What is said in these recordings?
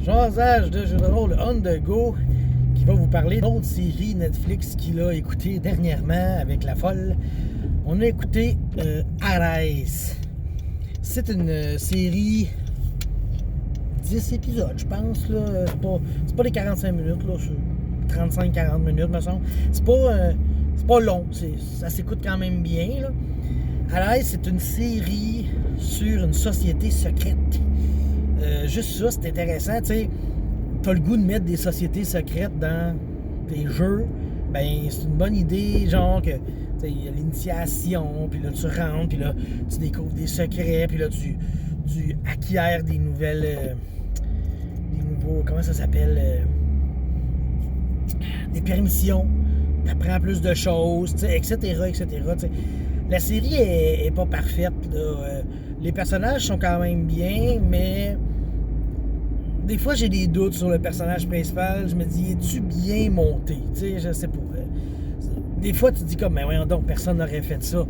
Jasage de jeu de rôle on the go qui va vous parler d'autres séries Netflix qu'il a écoutées dernièrement avec la folle. On a écouté Arise. C'est une série 10 épisodes, je pense. Là. C'est pas les 45 minutes, là, c'est 35-40 minutes, me semble. C'est pas long, ça s'écoute quand même bien. Là. Arise, c'est une série sur une société secrète. Juste ça, c'est intéressant, tu sais. T'as le goût de mettre des sociétés secrètes dans tes jeux, ben c'est une bonne idée, genre que il y a l'initiation, puis là tu rentres, puis là tu découvres des secrets, puis là tu acquiers des nouvelles, des nouveaux, comment ça s'appelle, des permissions, t'apprends plus de choses, etc., etc. T'sais. La série est pas parfaite, là. Les personnages sont quand même bien, mais des fois j'ai des doutes sur le personnage principal. Je me dis, es-tu bien monté? T'sais, je sais pas. Des fois tu te dis comme, mais voyons donc, personne n'aurait fait ça.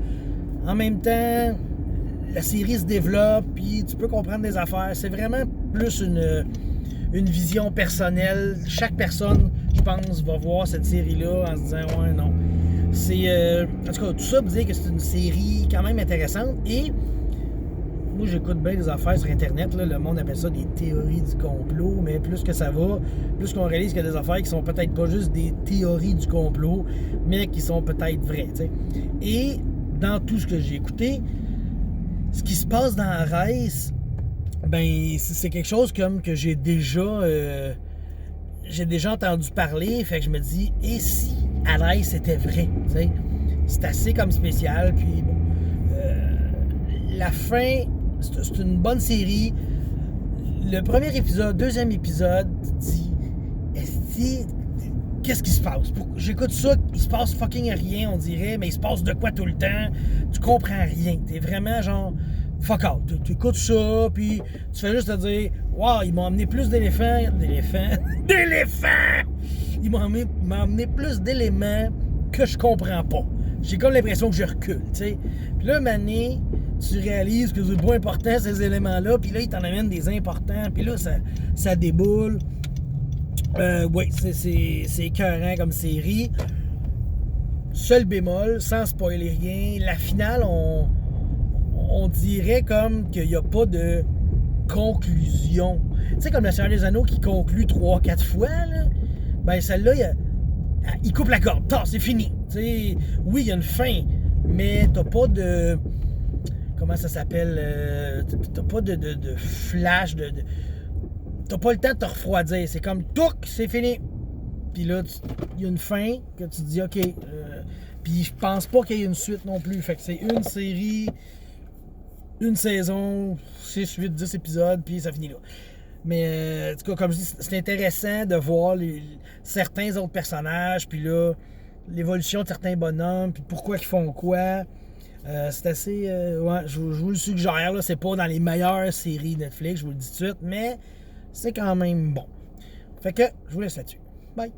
En même temps, la série se développe, puis tu peux comprendre des affaires. C'est vraiment plus une vision personnelle. Chaque personne, je pense, va voir cette série-là en se disant, ouais, non. C'est, en tout cas, tout ça pour dire que c'est une série quand même intéressante. Et moi, j'écoute bien des affaires sur Internet. Là, le monde appelle ça des théories du complot. Mais plus que ça va, plus qu'on réalise qu'il y a des affaires qui sont peut-être pas juste des théories du complot, mais qui sont peut-être vraies. T'sais. Et dans tout ce que j'ai écouté, ce qui se passe dans Arise, ben c'est quelque chose comme que j'ai déjà entendu parler. Fait que je me dis, et si Arise c'était vrai? T'sais? C'est assez comme spécial. Puis bon, la fin, c'est une bonne série. Le premier épisode, deuxième épisode, tu te dis, qu'est-ce qui se passe? J'écoute ça, il se passe fucking rien, on dirait, mais il se passe de quoi tout le temps? Tu comprends rien. T'es vraiment genre, fuck out. Tu écoutes ça, puis tu fais juste te dire, wow, ils m'ont amené plus d'éléphants! Ils m'ont amené plus d'éléments que je comprends pas. J'ai comme l'impression que je recule, tu sais. Puis là, mané, tu réalises que c'est pas important ces éléments-là, puis là, ils t'en amènent des importants, puis là, ça déboule. Oui, c'est écœurant comme série. Seul bémol, sans spoiler rien, la finale, on dirait comme qu'il n'y a pas de conclusion. Tu sais, comme le Seigneur des Anneaux qui conclut 3-4 fois, là, ben celle-là, il coupe la corde. C'est fini. T'sais, oui, il y a une fin, mais t'as pas de... Comment ça s'appelle? T'as pas de flash, t'as pas le temps de te refroidir. C'est comme, touc, c'est fini. Puis là, il y a une fin que tu te dis, OK. Puis je pense pas qu'il y ait une suite non plus. Fait que c'est une série, une saison, 6, 8, 10 épisodes, puis ça finit là. Mais en tout cas, comme je dis, c'est intéressant de voir certains autres personnages, puis là, l'évolution de certains bonhommes, puis pourquoi ils font quoi. C'est assez... ouais, je vous le suggère, là, c'est pas dans les meilleures séries Netflix, je vous le dis tout de suite, mais c'est quand même bon. Fait que, je vous laisse là-dessus. Bye!